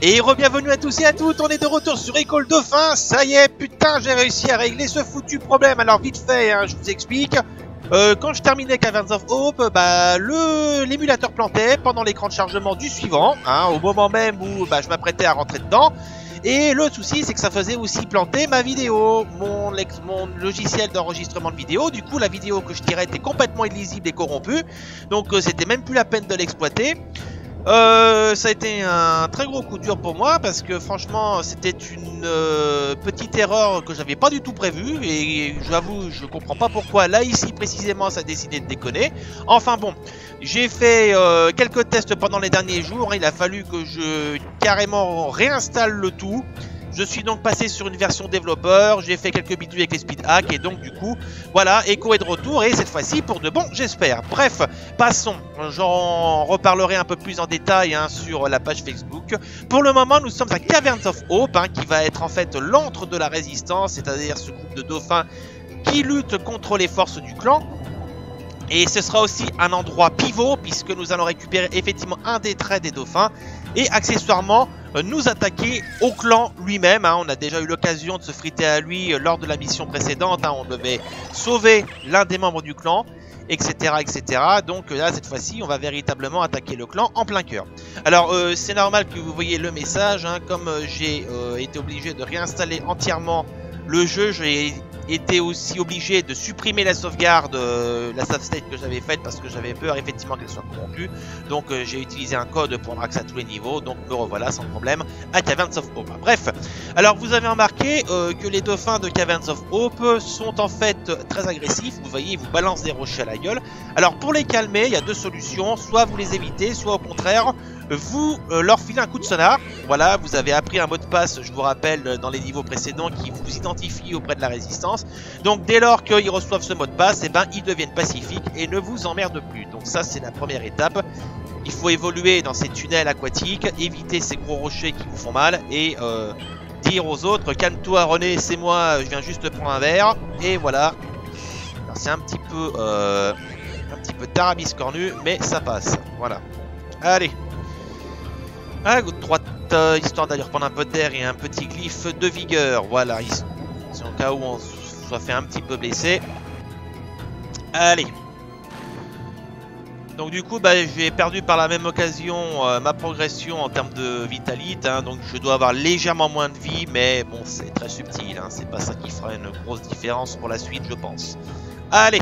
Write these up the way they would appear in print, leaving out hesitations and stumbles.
Et re-bienvenue à tous et à toutes, on est de retour sur École Dauphin. Ça y est, putain, j'ai réussi à régler ce foutu problème. Alors vite fait, hein, je vous explique. Quand je terminais Caverns of Hope, bah, l'émulateur plantait pendant l'écran de chargement du suivant, hein, au moment même où bah, je m'apprêtais à rentrer dedans. Et le souci, c'est que ça faisait aussi planter ma vidéo, mon logiciel d'enregistrement de vidéo. Du coup, la vidéo que je tirais était complètement illisible et corrompue. Donc, c'était même plus la peine de l'exploiter. Ça a été un très gros coup dur pour moi parce que franchement c'était une petite erreur que j'avais pas du tout prévue et j'avoue je comprends pas pourquoi là ici précisément ça a décidé de déconner. Enfin bon, j'ai fait quelques tests pendant les derniers jours, il a fallu que je carrément réinstalle le tout. Je suis donc passé sur une version développeur, j'ai fait quelques bidouilles avec les speed hacks et donc du coup, voilà, Echo est de retour et cette fois-ci pour de bon, j'espère. Bref, passons, j'en reparlerai un peu plus en détail hein, sur la page Facebook. Pour le moment, nous sommes à Caverns of Hope, hein, qui va être en fait l'antre de la résistance, c'est-à-dire ce groupe de dauphins qui lutte contre les forces du clan. Et ce sera aussi un endroit pivot puisque nous allons récupérer effectivement un des traits des dauphins et accessoirement nous attaquer au clan lui-même. Hein. On a déjà eu l'occasion de se friter à lui lors de la mission précédente. Hein. On devait sauver l'un des membres du clan, etc. etc. Donc là, cette fois-ci, on va véritablement attaquer le clan en plein cœur. Alors, c'est normal que vous voyez le message. Hein. Comme j'ai été obligé de réinstaller entièrement le jeu, j'ai été aussi obligé de supprimer la sauvegarde, la save state que j'avais faite parce que j'avais peur effectivement qu'elle soit corrompue. Donc j'ai utilisé un code pour avoir accès à tous les niveaux. Donc me revoilà sans problème à Caverns of Hope. Bref, alors vous avez remarqué que les dauphins de Caverns of Hope sont en fait très agressifs. Vous voyez, ils vous balancent des rochers à la gueule. Alors pour les calmer, il y a deux solutions. Soit vous les évitez, soit au contraire vous leur filez un coup de sonar. Voilà, vous avez appris un mot de passe, je vous rappelle, dans les niveaux précédents qui vous identifie auprès de la résistance. Donc dès lors qu'ils reçoivent ce mot de passe, eh ben, ils deviennent pacifiques et ne vous emmerdent plus. Donc ça c'est la première étape. Il faut évoluer dans ces tunnels aquatiques, éviter ces gros rochers qui vous font mal et dire aux autres, calme-toi René, c'est moi, je viens juste prendre un verre. Et voilà. C'est un petit peu tarabiscornu, mais ça passe. Voilà. Allez. À gauche droite, histoire d'aller reprendre un peu d'air et un petit glyphe de vigueur. Voilà, c'est au cas où on soit fait un petit peu blessé. Allez. Donc du coup, bah, j'ai perdu par la même occasion ma progression en termes de vitalite. Hein, donc je dois avoir légèrement moins de vie, mais bon, c'est très subtil. Hein, c'est pas ça qui fera une grosse différence pour la suite, je pense. Allez,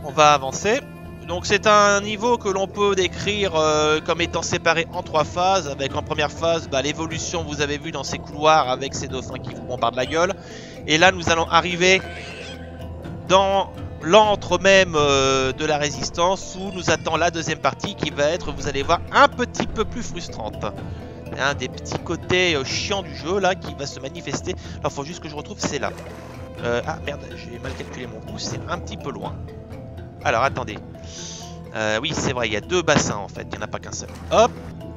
on va avancer. Donc c'est un niveau que l'on peut décrire comme étant séparé en trois phases, avec en première phase bah, l'évolution vous avez vu dans ces couloirs avec ces dauphins qui vous bombardent la gueule. Et là nous allons arriver dans l'antre même de la résistance où nous attend la deuxième partie qui va être, vous allez voir, un petit peu plus frustrante. Un des petits côtés chiants du jeu là qui va se manifester. Alors faut juste que je retrouve, c'est là. Ah merde, j'ai mal calculé mon coup, c'est un petit peu loin. Alors attendez. Oui, c'est vrai, il y a deux bassins en fait, il n'y en a pas qu'un seul. Hop,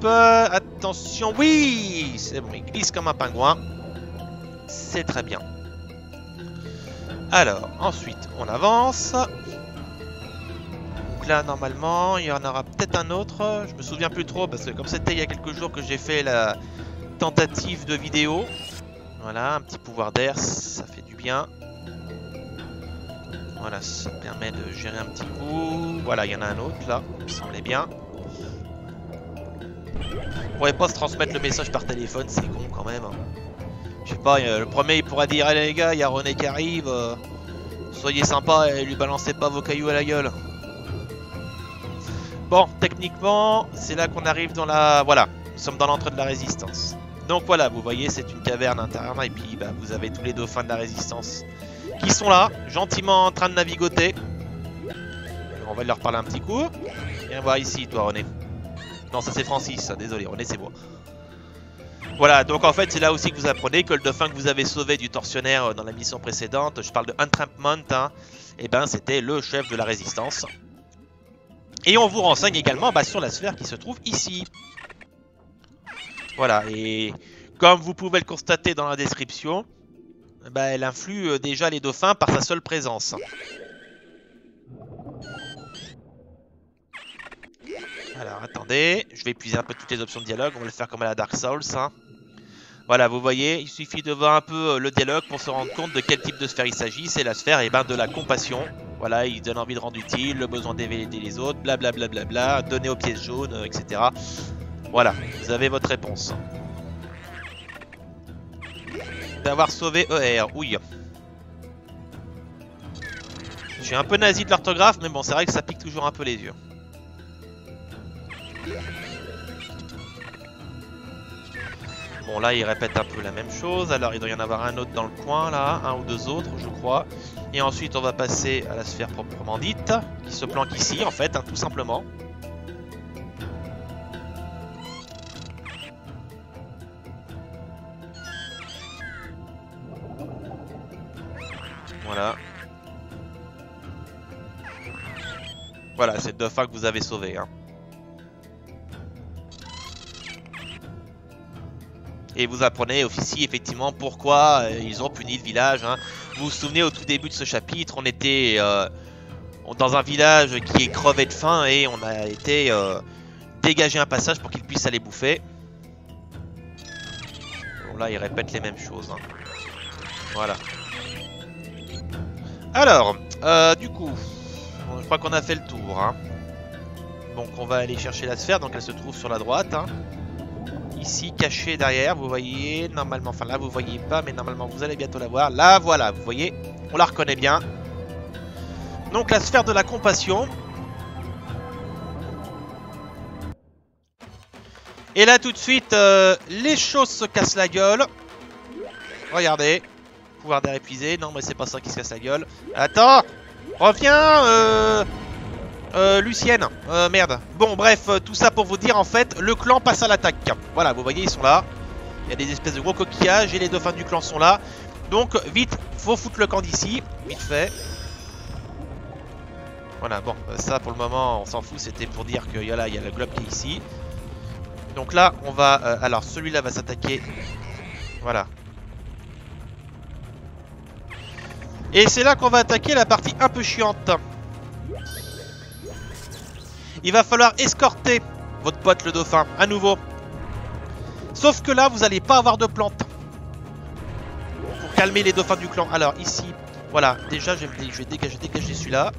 attention, oui, c'est bon, il glisse comme un pingouin. C'est très bien. Alors, ensuite, on avance. Donc là, normalement, il y en aura peut-être un autre. Je me souviens plus trop parce que comme c'était il y a quelques jours que j'ai fait la tentative de vidéo. Voilà, un petit pouvoir d'air, ça fait du bien. Voilà, ça permet de gérer un petit coup. Voilà, il y en a un autre là, il me semblait bien. On pourrait pas se transmettre le message par téléphone, c'est con quand même. Je sais pas, le premier il pourra dire allez les gars, il y a René qui arrive, soyez sympa et lui balancez pas vos cailloux à la gueule. Bon, techniquement, c'est là qu'on arrive dans la... Voilà, nous sommes dans l'entrée de la résistance. Donc voilà, vous voyez, c'est une caverne interne et puis bah, vous avez tous les dauphins de la résistance qui sont là, gentiment en train de navigoter. On va leur parler un petit coup. Viens voir ici, toi, René. Non, ça c'est Francis, désolé, René, c'est moi. Voilà, donc en fait, c'est là aussi que vous apprenez que le dauphin que vous avez sauvé du tortionnaire dans la mission précédente, je parle de Entrampment, hein, et ben c'était le chef de la résistance. Et on vous renseigne également bah, sur la sphère qui se trouve ici. Voilà, et comme vous pouvez le constater dans la description, bah, elle influe déjà les dauphins par sa seule présence. Alors, attendez. Attendez, je vais épuiser un peu toutes les options de dialogue. On va le faire comme à la Dark Souls. Hein. Voilà, vous voyez, il suffit de voir un peu le dialogue pour se rendre compte de quel type de sphère il s'agit. C'est la sphère de la compassion. Voilà, il donne envie de rendre utile, le besoin d'aider les autres, blablabla, donner aux pièces jaunes, etc. Voilà, vous avez votre réponse. D'avoir sauvé ER, oui. Je suis un peu nazi de l'orthographe, mais bon, c'est vrai que ça pique toujours un peu les yeux. Bon, là, il répète un peu la même chose. Alors, il doit y en avoir un autre dans le coin, là. Un ou deux autres, je crois. Et ensuite, on va passer à la sphère proprement dite, qui se planque ici, en fait, hein, tout simplement. Voilà. Voilà, c'est le dauphin que vous avez sauvé, hein. Et vous apprenez aussi effectivement pourquoi ils ont puni le village. Hein. Vous vous souvenez au tout début de ce chapitre, on était dans un village qui est crevé de faim et on a été dégager un passage pour qu'ils puissent aller bouffer. Bon là ils répètent les mêmes choses. Hein. Voilà. Alors, du coup, je crois qu'on a fait le tour. Hein. Donc on va aller chercher la sphère, donc elle se trouve sur la droite. Hein. Ici, caché derrière, vous voyez, normalement, enfin là vous voyez pas, mais normalement vous allez bientôt la voir. Là, voilà, vous voyez, on la reconnaît bien. Donc la sphère de la compassion. Et là tout de suite, les choses se cassent la gueule. Regardez, pouvoir d'air épuisé, non mais c'est pas ça qui se casse la gueule. Attends, reviens Lucienne, merde. Bon, bref, tout ça pour vous dire, en fait, le clan passe à l'attaque. Voilà, vous voyez, ils sont là. Il y a des espèces de gros coquillages et les dauphins du clan sont là. Donc, vite, faut foutre le camp d'ici. Vite fait. Voilà, bon, ça pour le moment, on s'en fout. C'était pour dire qu'il y a là, il y a le globe qui est ici. Donc là, on va... alors, celui-là va s'attaquer. Voilà. Et c'est là qu'on va attaquer la partie un peu chiante. Il va falloir escorter votre pote le dauphin, à nouveau. Sauf que là, vous n'allez pas avoir de plantes. Pour calmer les dauphins du clan. Alors, ici, voilà. Déjà, je vais dégager celui-là.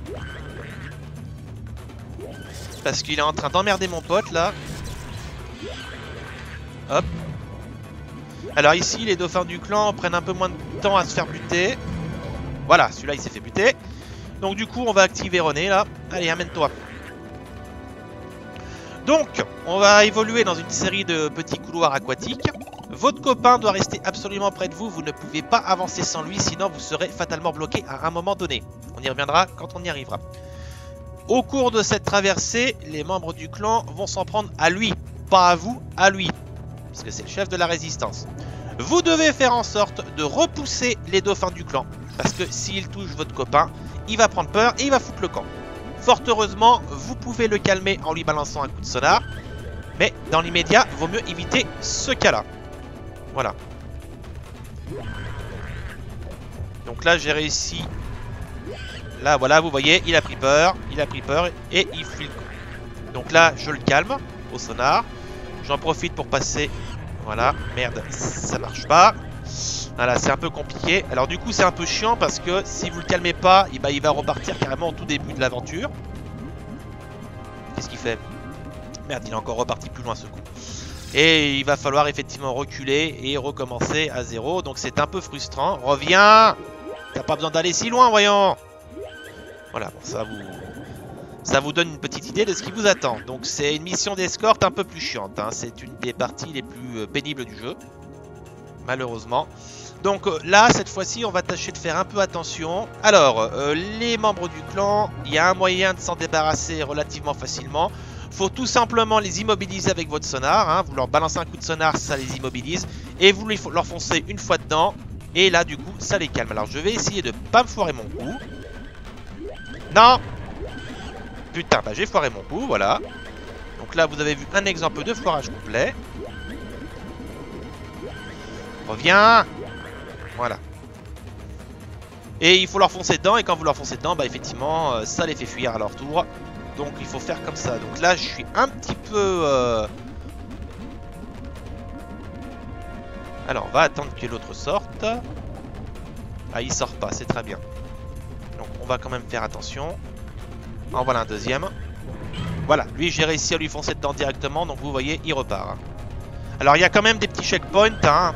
Parce qu'il est en train d'emmerder mon pote, là. Hop. Alors ici, les dauphins du clan prennent un peu moins de temps à se faire buter. Voilà, celui-là, il s'est fait buter. Donc du coup, on va activer René, là. Allez, amène-toi. Donc, on va évoluer dans une série de petits couloirs aquatiques. Votre copain doit rester absolument près de vous. Vous ne pouvez pas avancer sans lui, sinon vous serez fatalement bloqué à un moment donné. On y reviendra quand on y arrivera. Au cours de cette traversée, les membres du clan vont s'en prendre à lui. Pas à vous, à lui. Puisque c'est le chef de la résistance. Vous devez faire en sorte de repousser les dauphins du clan. Parce que s'il touche votre copain, il va prendre peur et il va foutre le camp. Fort heureusement, vous pouvez le calmer en lui balançant un coup de sonar. Mais dans l'immédiat, il vaut mieux éviter ce cas-là. Voilà. Donc là, j'ai réussi. Là, voilà, vous voyez, il a pris peur. Il a pris peur et il fuit le camp. Donc là, je le calme au sonar. J'en profite pour passer. Voilà, merde, ça marche pas. Voilà, c'est un peu compliqué. Alors du coup, c'est un peu chiant parce que si vous le calmez pas, il va repartir carrément au tout début de l'aventure. Qu'est-ce qu'il fait? Merde, il est encore reparti plus loin ce coup. Et il va falloir effectivement reculer et recommencer à zéro. Donc c'est un peu frustrant. Reviens! T'as pas besoin d'aller si loin, voyons! Voilà, bon, ça vous donne une petite idée de ce qui vous attend. Donc c'est une mission d'escorte un peu plus chiante. Hein. C'est une des parties les plus pénibles du jeu. Malheureusement. Donc là, cette fois-ci, on va tâcher de faire un peu attention. Alors, les membres du clan, il y a un moyen de s'en débarrasser relativement facilement. Faut tout simplement les immobiliser avec votre sonar. Hein. Vous leur balancez un coup de sonar, ça les immobilise. Et vous leur foncez une fois dedans. Et là, du coup, ça les calme. Alors, je vais essayer de pas me foirer mon coup. Non! Putain, bah j'ai foiré mon coup, voilà. Donc là, vous avez vu un exemple de foirage complet. Reviens! Voilà. Et il faut leur foncer dedans, et quand vous leur foncez dedans, bah effectivement, ça les fait fuir à leur tour. Donc il faut faire comme ça. Donc là je suis un petit peu... Alors on va attendre que l'autre sorte. Ah il sort pas, c'est très bien. Donc on va quand même faire attention. En voilà un deuxième. Voilà, lui j'ai réussi à lui foncer dedans directement. Donc vous voyez, il repart. Alors il y a quand même des petits checkpoints. Hein.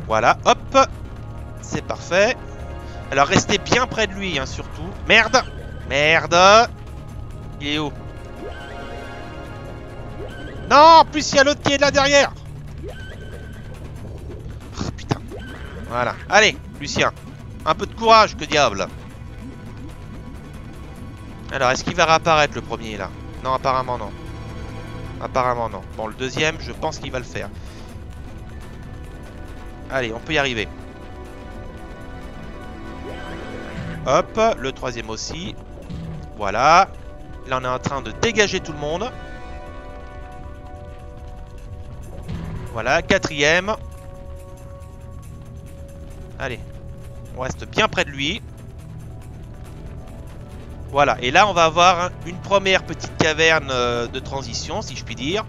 Voilà, hop. C'est parfait. Alors restez bien près de lui, hein, surtout. Merde. Merde. Il est où? Non, en plus il y a l'autre qui est là derrière. Oh, putain. Voilà. Allez, Lucien. Un peu de courage, que diable. Alors, est-ce qu'il va réapparaître le premier là? Non, apparemment non. Apparemment non. Bon, le deuxième, je pense qu'il va le faire. Allez, on peut y arriver. Hop, le troisième aussi. Voilà. Là, on est en train de dégager tout le monde. Voilà, quatrième. Allez, on reste bien près de lui. Voilà, et là on va avoir une première petite caverne de transition, si je puis dire.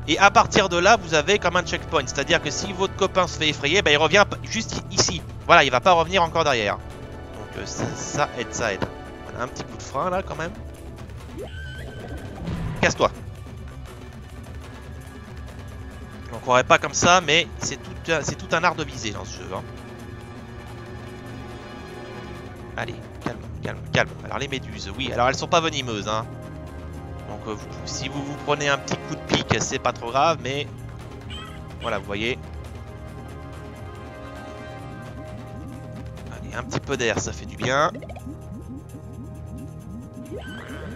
Et à partir de là, vous avez comme un checkpoint. C'est-à-dire que si votre copain se fait effrayer, bah, il revient juste ici. Voilà, il va pas revenir encore derrière. Donc ça aide, ça aide. On a un petit coup de frein là quand même. Casse-toi. On croirait pas comme ça, mais c'est tout un art de viser dans ce jeu. Hein. Allez, calme, calme, calme. Alors les méduses, oui, alors elles sont pas venimeuses. Hein. Donc si vous vous prenez un petit coup de pique, c'est pas trop grave, mais... Voilà, vous voyez. Allez, un petit peu d'air, ça fait du bien.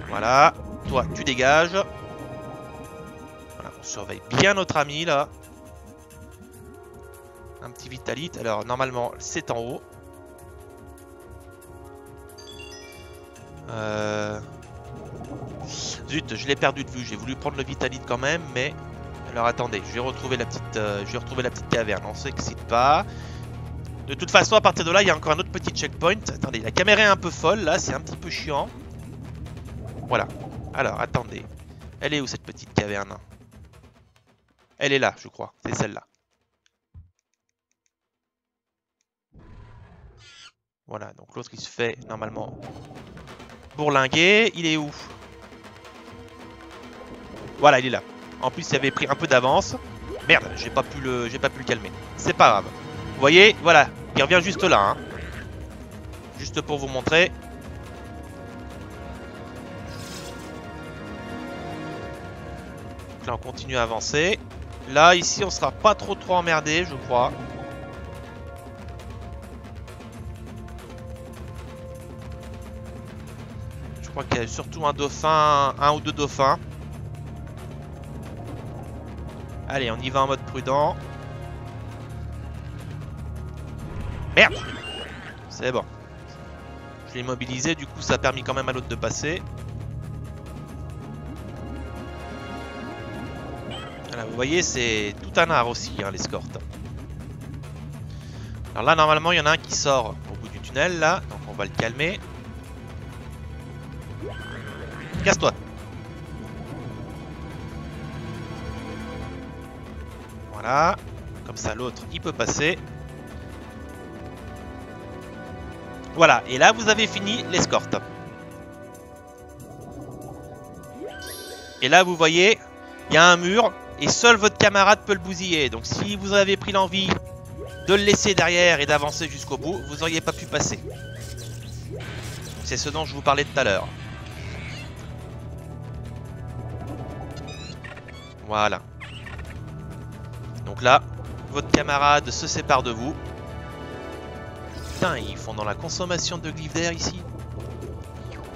Voilà. Toi, tu dégages. Voilà, on surveille bien notre ami, là. Un petit vitalite. Alors, normalement, c'est en haut. Zut, je l'ai perdu de vue. J'ai voulu prendre le vitalite quand même, mais... Alors, attendez, je vais retrouver la petite caverne. On s'excite pas. De toute façon, à partir de là, il y a encore un autre petit checkpoint. Attendez, la caméra est un peu folle, là. C'est un petit peu chiant. Voilà. Alors, attendez. Elle est où, cette petite caverne? Elle est là, je crois. C'est celle-là. Voilà, donc l'autre, il se fait, normalement, bourlinguer. Il est où? Voilà, il est là. En plus, il avait pris un peu d'avance. Merde, j'ai pas pu le calmer. C'est pas grave. Vous voyez, voilà. Il revient juste là. Hein. Juste pour vous montrer. Donc là, on continue à avancer. Là, ici, on sera pas trop emmerdé, je crois. Je crois qu'il y a surtout un dauphin, un ou deux dauphins. Allez, on y va en mode prudent. Merde! C'est bon. Je l'ai immobilisé, du coup ça a permis quand même à l'autre de passer. Voilà, vous voyez, c'est tout un art aussi, hein, l'escorte. Alors là, normalement, il y en a un qui sort au bout du tunnel, là. Donc on va le calmer. Casse-toi! Voilà, comme ça l'autre il peut passer. Voilà, et là vous avez fini l'escorte. Et là vous voyez, il y a un mur et seul votre camarade peut le bousiller. Donc si vous avez pris l'envie de le laisser derrière et d'avancer jusqu'au bout, vous n'auriez pas pu passer. C'est ce dont je vous parlais tout à l'heure. Voilà. Donc là, votre camarade se sépare de vous. Putain, ils font dans la consommation de glyphes d'air ici.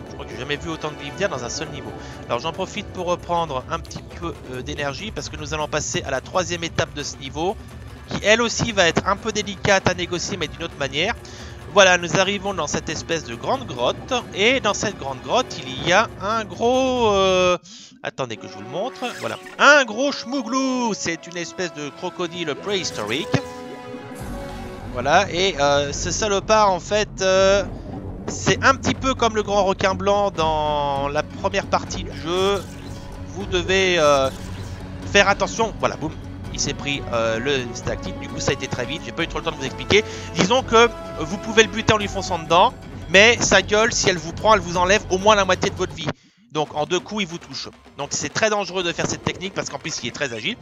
Je crois que j'ai jamais vu autant de glyphes d'air dans un seul niveau. Alors j'en profite pour reprendre un petit peu d'énergie parce que nous allons passer à la troisième étape de ce niveau qui elle aussi va être un peu délicate à négocier mais d'une autre manière. Voilà, nous arrivons dans cette espèce de grande grotte et dans cette grande grotte il y a un gros... Attendez que je vous le montre. Voilà. Un gros schmouglou. C'est une espèce de crocodile préhistorique. Voilà. Et ce salopard, en fait, C'est un petit peu comme le grand requin blanc dans la première partie du jeu. Vous devez faire attention. Voilà, boum. Il s'est pris le stalactite. Du coup, ça a été très vite. J'ai pas eu trop le temps de vous expliquer. Disons que vous pouvez le buter en lui fonçant dedans. Mais sa gueule, si elle vous prend, elle vous enlève au moins la moitié de votre vie. Donc en 2 coups, il vous touche. Donc c'est très dangereux de faire cette technique parce qu'en plus, il est très agile.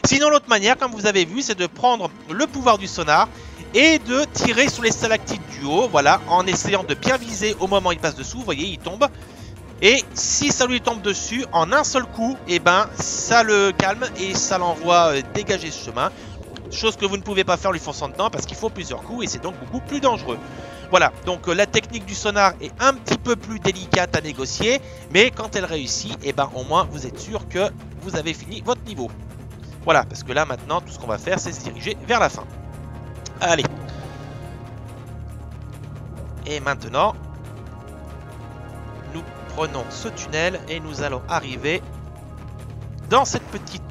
Sinon, l'autre manière, comme vous avez vu, c'est de prendre le pouvoir du sonar et de tirer sur les stalactites du haut. Voilà, en essayant de bien viser au moment où il passe dessous. Vous voyez, il tombe. Et si ça lui tombe dessus, en un seul coup, eh ben, ça le calme et ça l'envoie dégager ce chemin. Chose que vous ne pouvez pas faire en lui fonçant dedans parce qu'il faut plusieurs coups et c'est donc beaucoup plus dangereux. Voilà, donc la technique du sonar est un petit peu plus délicate à négocier, mais quand elle réussit, et ben au moins vous êtes sûr que vous avez fini votre niveau. Voilà, parce que là maintenant, tout ce qu'on va faire, c'est se diriger vers la fin. Allez. Et maintenant, nous prenons ce tunnel et nous allons arriver dans cette petite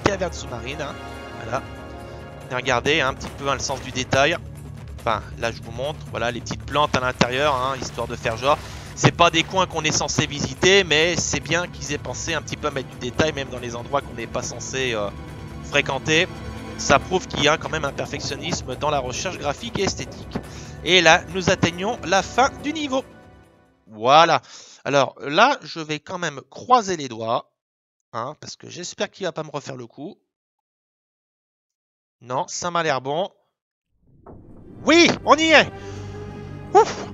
caverne sous-marine. Hein. Voilà. Et regardez un petit peu le sens du détail. Enfin, là je vous montre, voilà les petites plantes à l'intérieur, hein, histoire de faire genre. C'est pas des coins qu'on est censé visiter, mais c'est bien qu'ils aient pensé un petit peu à mettre du détail, même dans les endroits qu'on n'est pas censé fréquenter. Ça prouve qu'il y a quand même un perfectionnisme dans la recherche graphique et esthétique. Et là, nous atteignons la fin du niveau. Voilà. Alors là, je vais quand même croiser les doigts, hein, parce que j'espère qu'il va pas me refaire le coup. Non, ça m'a l'air bon. Oui, on y est. Ouf.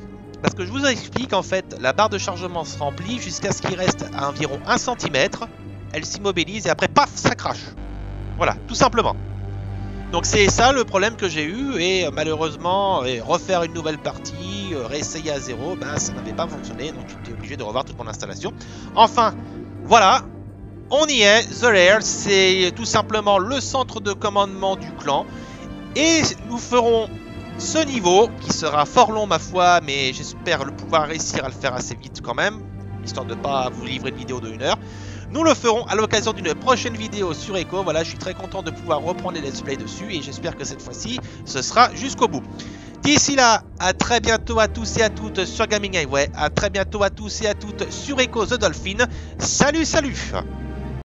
Parce que je vous explique, en fait, la barre de chargement se remplit jusqu'à ce qu'il reste à environ 1 cm. Elle s'immobilise et après, paf, ça crache. Voilà, tout simplement. Donc c'est ça le problème que j'ai eu. Et malheureusement, refaire une nouvelle partie, réessayer à zéro, ben, ça n'avait pas fonctionné. Donc j'étais obligé de revoir toute mon installation. Enfin, voilà. On y est. The Lair, c'est tout simplement le centre de commandement du clan. Et nous ferons ce niveau, qui sera fort long ma foi, mais j'espère pouvoir réussir à le faire assez vite quand même, histoire de ne pas vous livrer une vidéo de 1 heure. Nous le ferons à l'occasion d'une prochaine vidéo sur Echo. Voilà, je suis très content de pouvoir reprendre les let's play dessus et j'espère que cette fois-ci, ce sera jusqu'au bout. D'ici là, à très bientôt à tous et à toutes sur Gaming Highway, à très bientôt à tous et à toutes sur Echo the Dolphin. Salut, salut!